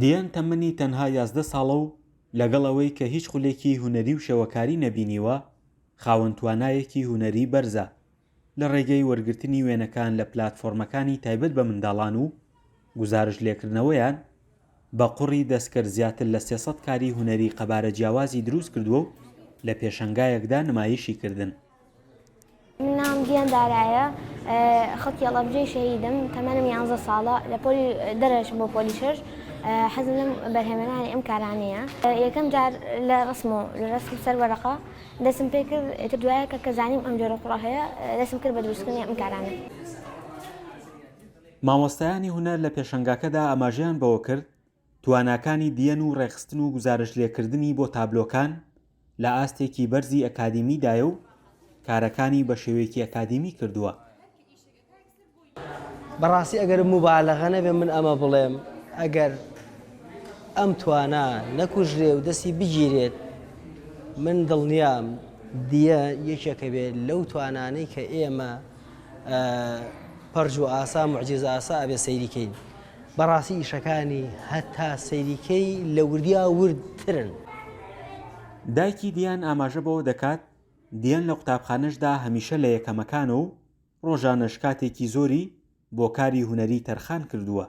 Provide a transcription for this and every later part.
دیان تەمەنی تەنها 11 ساڵە و لەگەڵەوەی کە هیچ خولێکی هونەری و شێوەکاری نەبینیوە، خاوەن توانایەکی هونەری بەرزە لە ڕێگەی وەرگرتنی وێنەکان لە پلاتفۆرمەکانی تایبەت بە منداڵان و گزارش لێکردنەوەیان بە قوڕی دەستکرد زیاتر لە 300 کاری هونەری قەبارە جیاوازی دروست کردووە و لە پێشەنگایەکدا نمایشی کردن. من نام دیان دارایە، خەڵکی ئەڵەبجەی شەهیدم، تەمەنم 11 ساڵە، لە پۆلی دەرەچم بۆ پۆلی شەش، حەزم لەم بەرهێمەرانی ئەم کارانەیە. یەکەم جار لە ڕسم سەر وەرەقە دەستم پێ کرد، ئێتر دوایەکە کە زانیم ئەم جۆرە قوڕە هەیە دەستم کرد بە دروستکردنی ئەم کارانە. مامۆستایانی هونەر لە پێشەنگاکەدا ئاماژەیان بەوە کرد تواناکانی دیەن و ڕێخستن و گزارش لێکردنی بۆ تابلۆکان لە ئاستێکی بەرزی ئەکادیمیدایە و کارەکانی بە شێوەیەکی ئەکادیمی کردووە. بەڕاستی ئەگەر مبالەغە نەبێ من ئەمە بڵێم، ئەگەر ئەم توانە نەکوژرێ و دەستی بگیرێت، من دڵنیام دیە یەکێکە بێت لەو توانانەی کە ئێمە پەرج و ئاسا موعجیزە ئاسا ئەبێ سەیریکەین. بەڕاستی ئیشەکانی هەتا سەیریکەی لە وردیا وردترن. دایکی دیان ئاماژە بەوە دەکات دیەن لە قوتابخانەشدا هەمیشە لە یەکەمەکانە و ڕۆژانەش کاتێکی زۆری بۆ کاری هونەری تەرخان کردووە.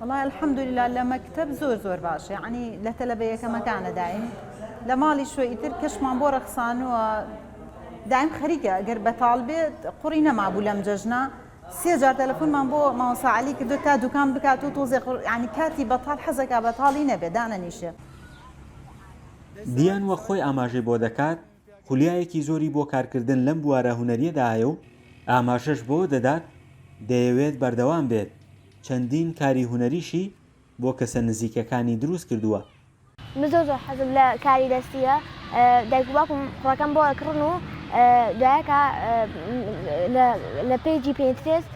والله الحمدلله لە مەکتەب زۆر باشە، یعنی لە تەلەبەیەکەمەکانە دایم لە ماڵی شوێ ئیتر کەشمان بۆ ڕەخسانووە دایم خەریکە. ئەگەر بەتاڵ بێت قوڕی نەمابوو لەم جەژنە 3 جار تەلەفۆنمان بۆ مامۆستا عەلی کردو تا دوکان بکات و تۆزێ یعنی کاتی بەتاڵ حەزەکە بەتاڵی نەبێت دانەنیشێ. دیان وە خۆی ئاماژەی بۆ دەکات خولیایەکی زۆری بۆ کارکردن لەم بوارە هونەریەدا هەیە و ئاماژەش بۆ دەدات دەیەوێت بەردەوام بێت. چەندین کاری هونەریشی بۆ کەسە نزیکەکانی دروست کردووە. من زۆر حەزم لە کاری دەستیە، دایک و باوکم کوڕەکەم بۆ ئەکڕن و دوایەکە لە پێیجی پێنترێست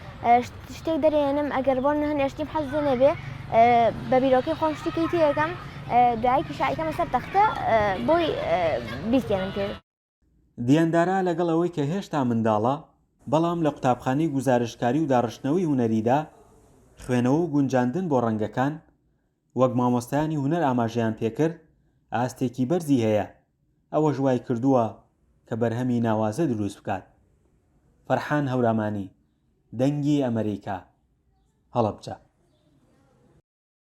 شتێک دەرێنم، ئەگەر بۆ هەنێشتیم حەز نەبێ بە بیرۆکەی خۆم شتێکی تێیەکەم، دوایەکی شایکەمە سەر تەختە بۆی بیستێنم پێ. دیاندارا لەگەڵ ئەوەی کە هێشتا منداڵە، بەڵام لە قوتابخانەی گزارشکاری و داڕشتنەوەی هونەریدا خوێنەوە و گونجاندن بۆ ڕەنگەکان وەک مامۆستایانی هونەر ئاماژەیان پێکرد ئاستێکی بەرزی هەیە. ئەوە ژوای کردووە کە بەرهەمی ناوازە دروست بکات. فەرحان هەورامانی، دەنگی ئەمریکا، هەڵەبجە.